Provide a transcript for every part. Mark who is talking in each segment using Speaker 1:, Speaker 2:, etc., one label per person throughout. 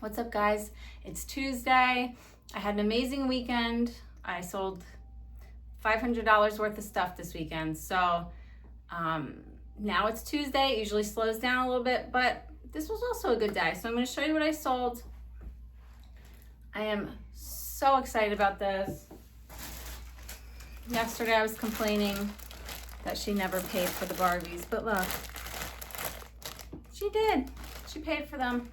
Speaker 1: What's up, guys? It's Tuesday. I had an amazing weekend. I sold $500 worth of stuff this weekend. So now it's Tuesday. It usually slows down a little bit, but this was also a good day. So I'm going to show you what I sold. I am so excited about this. Yesterday I was complaining that she never paid for the Barbies, but look, she did. She paid for them.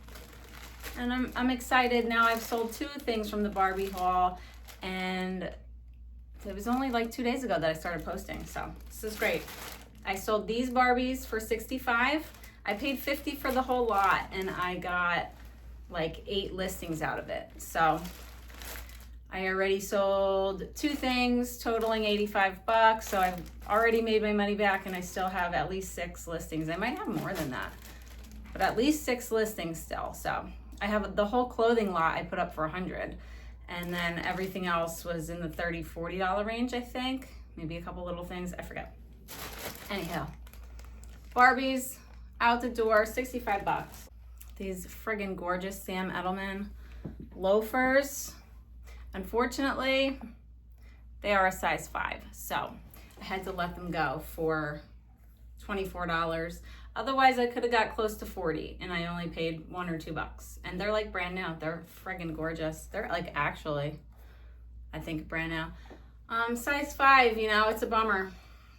Speaker 1: And I'm excited. Now I've sold 2 things from the Barbie haul, and it was only like 2 days ago that I started posting, so this is great. I sold these Barbies for $65. I paid $50 for the whole lot, and I got like 8 listings out of it. So I already sold 2 things totaling $85, so I've already made my money back, and I still have at least 6 listings. I might have more than that, but at least 6 listings still. So I have the whole clothing lot I put up for $100, and then everything else was in the $30, $40 range, I think. Maybe a couple little things, I forget. Anyhow, Barbies out the door, $65. These friggin' gorgeous Sam Edelman loafers. Unfortunately, they are a size 5, so I had to let them go for $24. Otherwise, I could have got close to $40, and I only paid $1 or $2. And they're like brand new. They're friggin' gorgeous. They're like actually, I think, brand new. Size 5, you know, it's a bummer.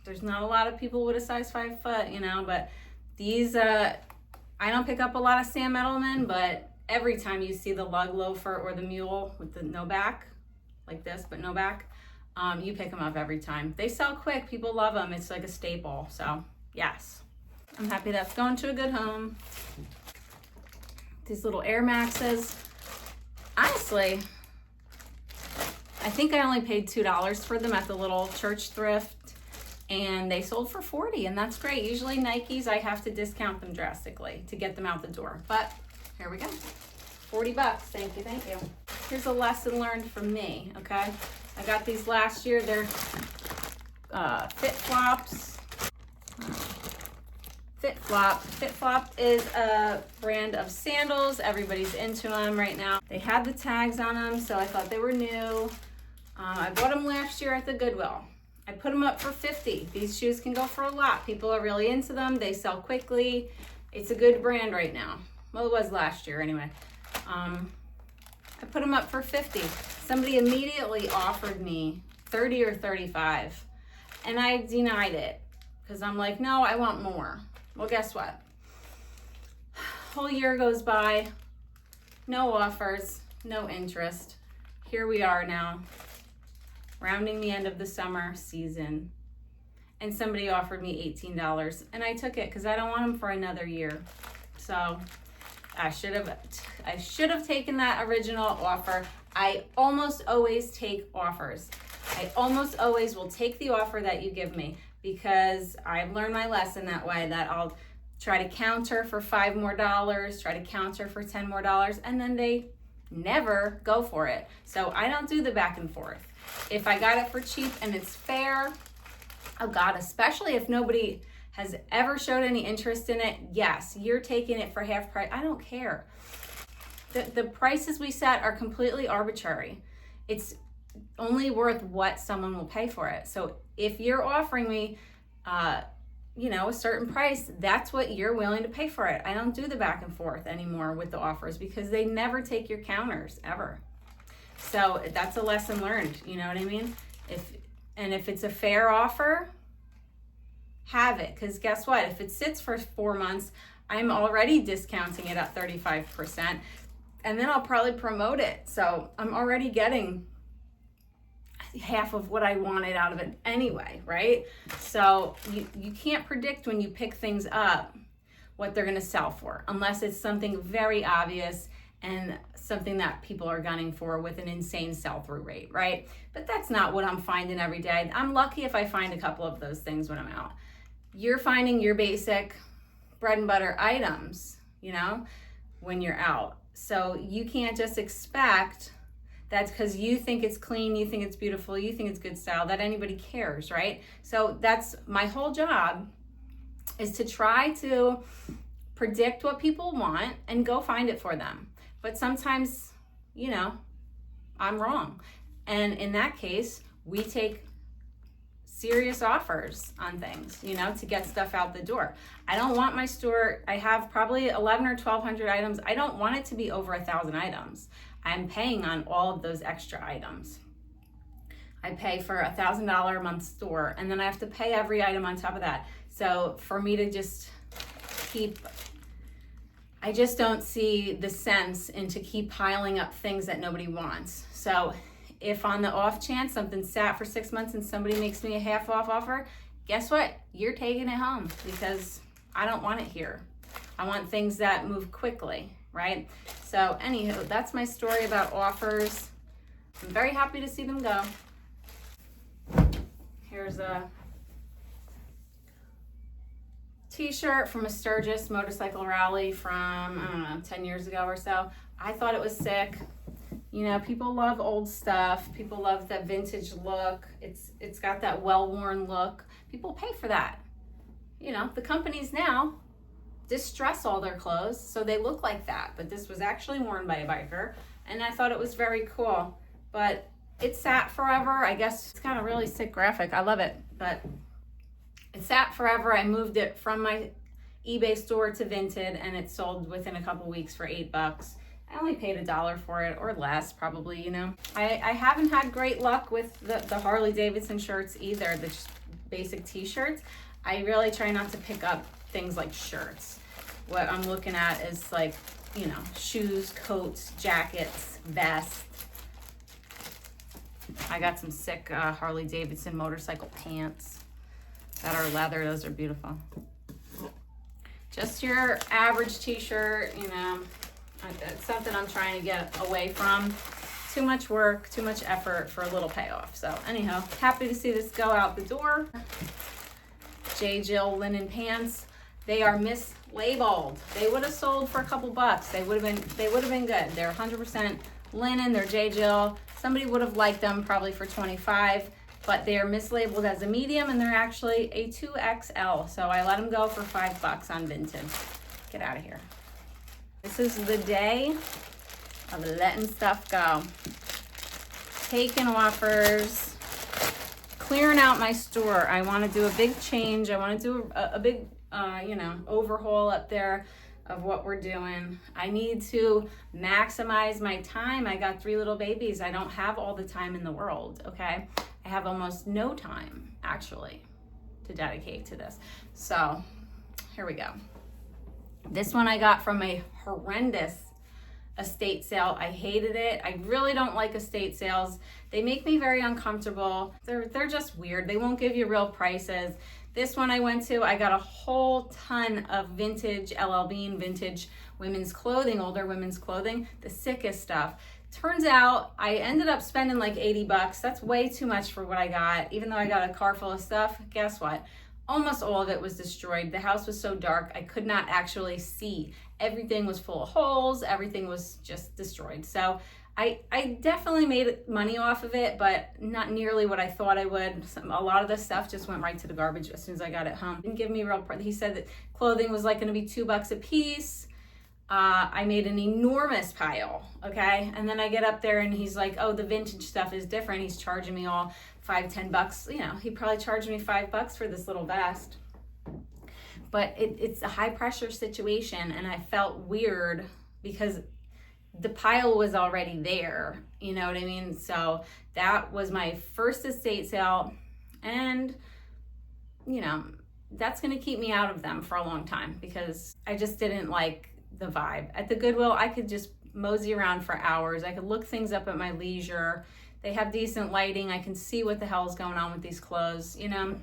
Speaker 1: There's not a lot of people with a size 5 foot, you know, but these, I don't pick up a lot of Sam Edelman, but every time you see the lug loafer or the mule with the no back, like this, but no back, you pick them up every time. They sell quick. People love them. It's like a staple. So, yes. I'm happy that's going to a good home. These little Air Maxes. Honestly, I think I only paid $2 for them at the little church thrift, and they sold for $40, and that's great. Usually Nikes, I have to discount them drastically to get them out the door, but here we go. $40, thank you, thank you. Here's a lesson learned from me, okay? I got these last year. They're Fit Flops. Fit Flop is a brand of sandals. Everybody's into them right now. They had the tags on them, so I thought they were new. I bought them last year at the Goodwill. I put them up for $50. These shoes can go for a lot. People are really into them. They sell quickly. It's a good brand right now. Well, it was last year anyway. I put them up for $50. Somebody immediately offered me $30 or $35, and I denied it because I'm like, no, I want more. Well, guess what? Whole year goes by, no offers, no interest. Here we are now, rounding the end of the summer season, and somebody offered me $18, and I took it because I don't want them for another year. So I should have taken that original offer. I almost always take offers. I almost always will take the offer that you give me, because I've learned my lesson that way, that I'll try to counter for $5 more, try to counter for $10 more, and then they never go for it. So I don't do the back and forth. If I got it for cheap and it's fair, oh God, especially if nobody has ever showed any interest in it, yes, you're taking it for half price. I don't care. The prices we set are completely arbitrary. It's only worth what someone will pay for it. So if you're offering me, a certain price, that's what you're willing to pay for it. I don't do the back and forth anymore with the offers because they never take your counters ever. So that's a lesson learned. You know what I mean? If it's a fair offer, have it. Because guess what? If it sits for 4 months, I'm already discounting it at 35%, and then I'll probably promote it. So I'm already getting half of what I wanted out of it anyway, right? So you can't predict when you pick things up what they're going to sell for, unless it's something very obvious and something that people are gunning for with an insane sell-through rate, right? But that's not what I'm finding every day. I'm lucky if I find a couple of those things when I'm out. You're finding your basic bread and butter items, when you're out. So you can't just expect that's because you think it's clean, you think it's beautiful, you think it's good style, that anybody cares, right? So that's my whole job, is to try to predict what people want and go find it for them. but sometimes, you know, I'm wrong. And in that case, we take serious offers on things, you know, to get stuff out the door. I don't want my store, I have probably 11 or 1200 items. I don't want it to be over 1,000 items. I'm paying on all of those extra items. I pay for $1,000 a month store, and then I have to pay every item on top of that. So for me to just keep, I just don't see the sense into keep piling up things that nobody wants. So if on the off chance something sat for 6 months and somebody makes me a half off offer, guess what? You're taking it home, because I don't want it here. I want things that move quickly, right? So anywho, that's my story about offers. I'm very happy to see them go. Here's a t-shirt from a Sturgis motorcycle rally from, I don't know, 10 years ago or so. I thought it was sick. You know, people love old stuff. People love that vintage look. It's got that well-worn look. People pay for that. You know, the companies now distress all their clothes so they look like that. But this was actually worn by a biker, and I thought it was very cool. But it sat forever. I guess it's got a really sick graphic. I love it, but it sat forever. I moved it from my eBay store to Vinted, and it sold within a couple weeks for $8. I only paid $1 for it, or less probably, you know. I haven't had great luck with the Harley Davidson shirts either, the basic t-shirts. I really try not to pick up things like shirts. What I'm looking at is like, you know, shoes, coats, jackets, vests. I got some sick Harley Davidson motorcycle pants that are leather. Those are beautiful. Just your average t-shirt, you know. It's something I'm trying to get away from. Too much work, too much effort for a little payoff. So anyhow, happy to see this go out the door. J. Jill linen pants. They are mislabeled. They would have sold for a couple bucks. They would have been good. They're 100% linen. They're J. Jill. Somebody would have liked them probably for 25, but they are mislabeled as a medium, and they're actually a 2XL. So I let them go for $5 on Vinted. Get out of here. This is the day of letting stuff go. Taking offers, clearing out my store. I want to do a big change. I want to do a big, you know, overhaul up there of what we're doing. I need to maximize my time. I got 3 little babies. I don't have all the time in the world, okay? I have almost no time, actually, to dedicate to this. So here we go. This one I got from a horrendous estate sale. I hated it. I really don't like estate sales. They make me very uncomfortable. They're just weird. They won't give you real prices. This one I went to, I got a whole ton of vintage LL Bean, vintage women's clothing, older women's clothing, the sickest stuff. Turns out I ended up spending like $80. That's way too much for what I got. Even though I got a car full of stuff, guess what? Almost all of it was destroyed. The house was so dark, I could not actually see. Everything was full of holes. Everything was just destroyed. So I definitely made money off of it, but not nearly what I thought I would. A lot of the stuff just went right to the garbage as soon as I got it home. Didn't give me real price. He said that clothing was like going to be $2 a piece. I made an enormous pile, okay? And then I get up there and he's like, oh, the vintage stuff is different. He's charging me all $5-10. You know, he probably charged me $5 for this little vest. But it's a high pressure situation, and I felt weird because the pile was already there, you know what I mean? So that was my first estate sale, and you know, that's gonna keep me out of them for a long time because I just didn't like the vibe. At the Goodwill, I could just mosey around for hours. I could look things up at my leisure. They have decent lighting. I can see what the hell is going on with these clothes, you know?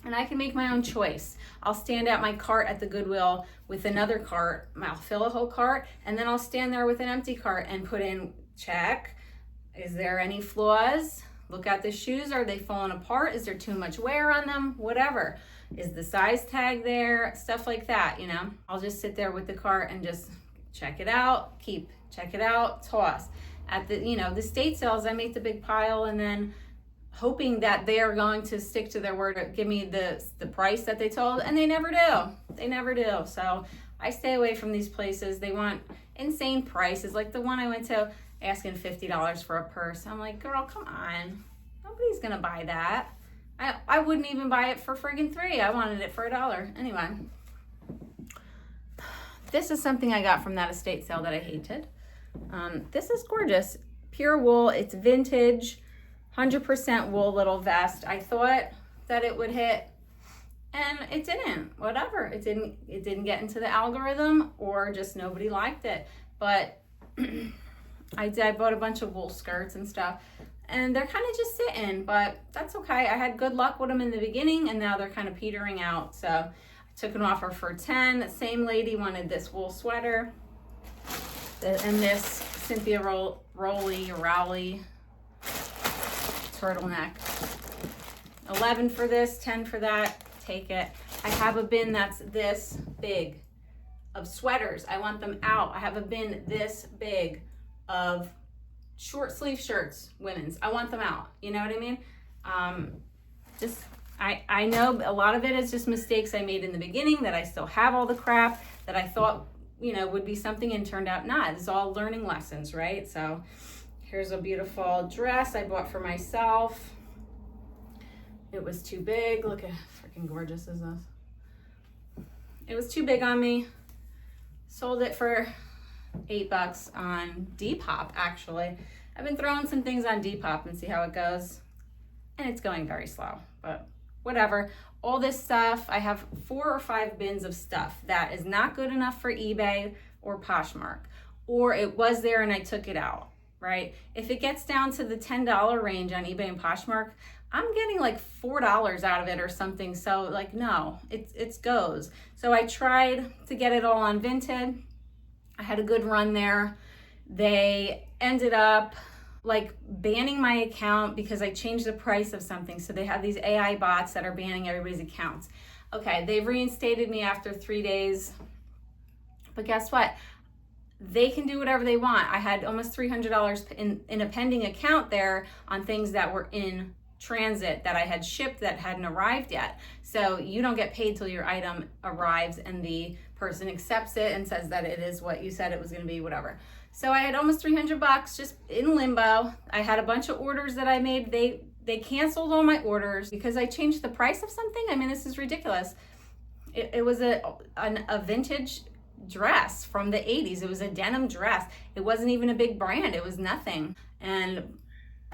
Speaker 1: And I can make my own choice. I'll stand at my cart at the Goodwill with another cart. I'll fill a whole cart, and then I'll stand there with an empty cart and put in, check. Is there any flaws? Look at the shoes. Are they falling apart? Is there too much wear on them? Whatever. Is the size tag there? Stuff like that, you know? I'll just sit there with the cart and just check it out, keep, check it out, toss. At the, you know, the estate sales, I make the big pile and then hoping that they are going to stick to their word, give me the price that they told, and they never do. They never do. So I stay away from these places. They want insane prices. Like the one I went to asking $50 for a purse. I'm like, girl, come on. Nobody's gonna buy that. I wouldn't even buy it for friggin' $3. I wanted it for $1. Anyway, this is something I got from that estate sale that I hated. This is gorgeous. Pure wool. It's vintage, 100% wool little vest. I thought that it would hit, and it didn't. Whatever. It didn't get into the algorithm, or just nobody liked it. But I bought a bunch of wool skirts and stuff, and they're kind of just sitting, but that's okay. I had good luck with them in the beginning, and now they're kind of petering out. So I took an offer for 10. The same lady wanted this wool sweater and this Cynthia Rowley turtleneck. 11 for this, 10 for that. Take it. I have a bin that's this big of sweaters. I want them out. I have a bin this big of short sleeve shirts, women's. I want them out. You know what I mean? I know a lot of it is just mistakes I made in the beginning, that I still have all the crap that I thought, you know, would be something and turned out not. It's all learning lessons, right? So here's a beautiful dress I bought for myself. It was too big. Look at how freaking gorgeous is this. It was too big on me. Sold it for $8 on Depop, actually. I've been throwing some things on Depop and see how it goes. And it's going very slow, but whatever. All this stuff, I have 4 or 5 bins of stuff that is not good enough for eBay or Poshmark, or it was there and I took it out, right? If it gets down to the $10 range on eBay and Poshmark, I'm getting like $4 out of it or something. So like, no, it goes. So I tried to get it all on Vinted. I had a good run there. They ended up like banning my account because I changed the price of something. So they have these AI bots that are banning everybody's accounts. Okay, they've reinstated me after 3 days. But guess what? They can do whatever they want. I had almost $300 in a pending account there on things that were in transit that I had shipped that hadn't arrived yet. So you don't get paid till your item arrives and the person accepts it and says that it is what you said it was going to be, whatever. So I had almost $300 just in limbo. I had a bunch of orders that I made. They canceled all my orders because I changed the price of something. I mean, this is ridiculous. It was a vintage dress from the 80s. It was a denim dress. It wasn't even a big brand. It was nothing. And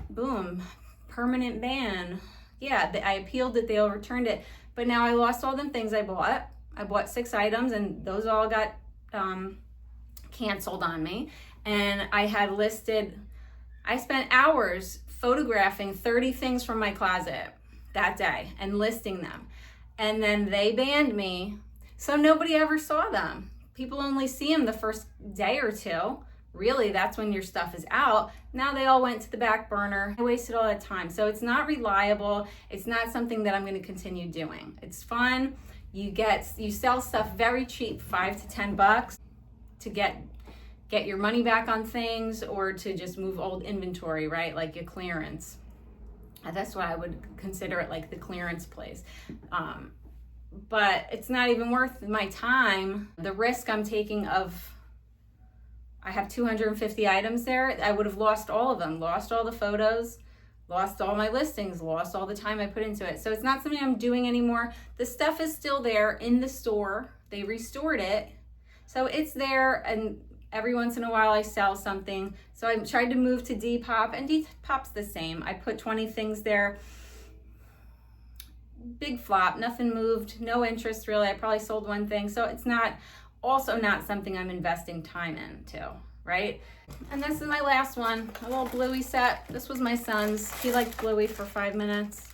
Speaker 1: boom, permanent ban. Yeah, I appealed it. They overturned it. But now I lost all them things I bought. I bought 6 items and those all got canceled on me. And I had listed, I spent hours photographing 30 things from my closet that day and listing them. And then they banned me. So nobody ever saw them. People only see them the first day or two. Really, that's when your stuff is out. Now they all went to the back burner. I wasted all that time. So it's not reliable. It's not something that I'm going to continue doing. It's fun. You sell stuff very cheap, $5 to $10 to get your money back on things, or to just move old inventory, right? Like your clearance. That's why I would consider it like the clearance place. But it's not even worth my time. The risk I'm taking of, I have 250 items there. I would have lost all of them, lost all the photos, lost all my listings, lost all the time I put into it. So it's not something I'm doing anymore. The stuff is still there in the store. They restored it. So it's there, and every once in a while I sell something. So I tried to move to Depop, and Depop's the same. I put 20 things there. Big flop, nothing moved, no interest really. I probably sold 1 thing. So it's also not something I'm investing time into, right? And this is my last one, a little Bluey set. This was my son's. He liked Bluey for 5 minutes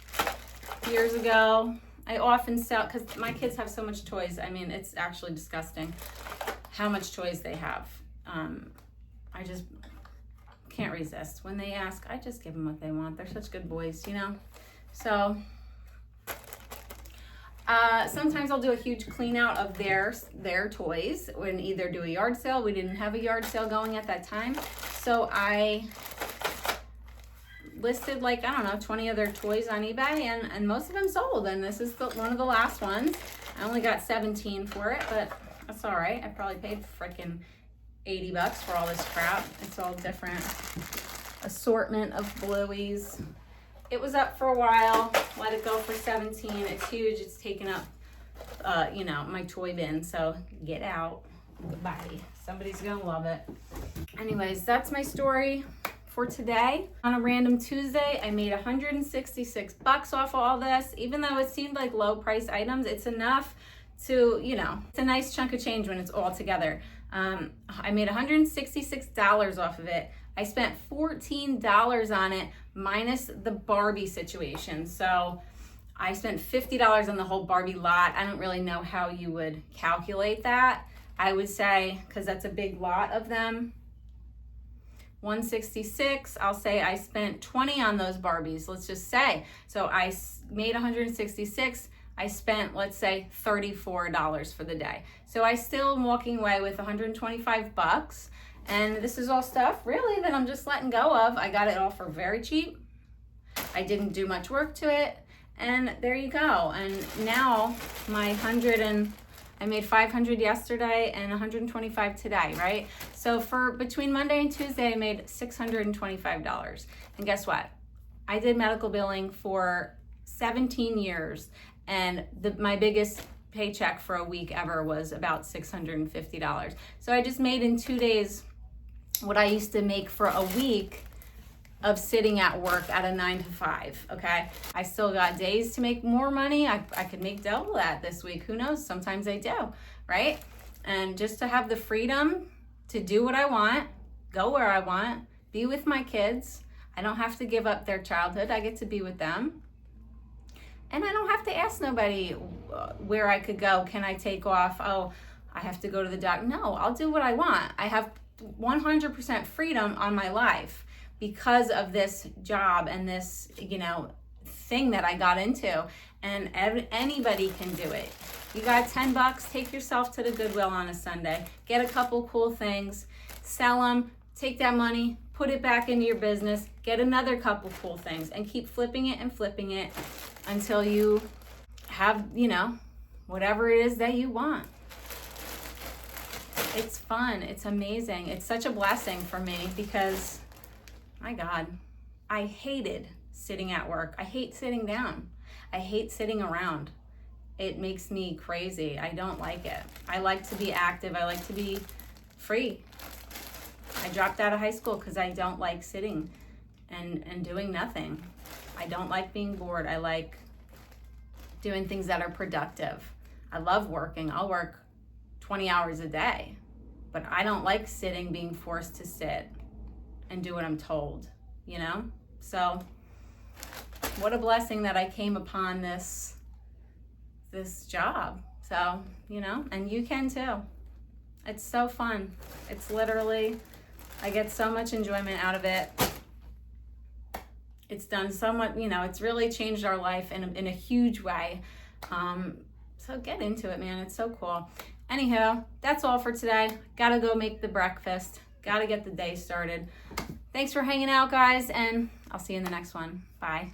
Speaker 1: years ago. I often sell, because my kids have so much toys. I mean, it's actually disgusting how much toys they have. I just can't resist. When they ask, I just give them what they want. They're such good boys, you know? So sometimes I'll do a huge clean out of their toys and either do a yard sale. We didn't have a yard sale going at that time. So I listed like, I don't know, 20 of their toys on eBay, and most of them sold. And this is one of the last ones. I only got 17 for it, but that's all right. I probably paid freaking $80 for all this crap. It's all different assortment of blueies. It was up for a while. Let it go for 17. It's huge. It's taken up, you know, my toy bin. So get out. Goodbye. Somebody's gonna love it. Anyways, that's my story for today. On a random Tuesday, I made $166 off of all this. Even though it seemed like low price items, it's enough to, you know, it's a nice chunk of change when it's all together. I made $166 off of it. I spent $14 on it minus the Barbie situation. So I spent $50 on the whole Barbie lot. I don't really know how you would calculate that. I would say, because that's a big lot of them, 166, I'll say I spent 20 on those Barbies, let's just say. So I made 166, I spent, let's say, $34 for the day. So I still am walking away with $125. And this is all stuff, really, that I'm just letting go of. I got it all for very cheap. I didn't do much work to it. And there you go. And now my I made 500 yesterday and 125 today, right? So for between Monday and Tuesday, I made $625. And guess what? I did medical billing for 17 years, and my biggest paycheck for a week ever was about $650. So I just made in 2 days what I used to make for a week of sitting at work at a 9 to 5, okay? I still got days to make more money. I could make double that this week. Who knows? Sometimes I do, right? And just to have the freedom to do what I want, go where I want, be with my kids. I don't have to give up their childhood. I get to be with them. And I don't have to ask nobody where I could go. Can I take off? Oh, I have to go to the doctor. No, I'll do what I want. I have 100% freedom on my life because of this job and this, you know, thing that I got into. And anybody can do it. You got $10, take yourself to the Goodwill on a Sunday, get a couple cool things, sell them, take that money, put it back into your business, get another couple cool things, and keep flipping it until you have, you know, whatever it is that you want. It's fun. It's amazing. It's such a blessing for me because, my God, I hated sitting at work. I hate sitting down. I hate sitting around. It makes me crazy. I don't like it. I like to be active. I like to be free. I dropped out of high school because I don't like sitting and doing nothing. I don't like being bored. I like doing things that are productive. I love working. I'll work 20 hours a day, but I don't like sitting, being forced to sit and do what I'm told, you know? So what a blessing that I came upon this job. So, you know, and you can too. It's so fun. It's literally, I get so much enjoyment out of it. It's done so much, you know, it's really changed our life in a huge way. So get into it, man. It's so cool. Anyhow, that's all for today. Gotta go make the breakfast. Gotta get the day started. Thanks for hanging out, guys, and I'll see you in the next one. Bye.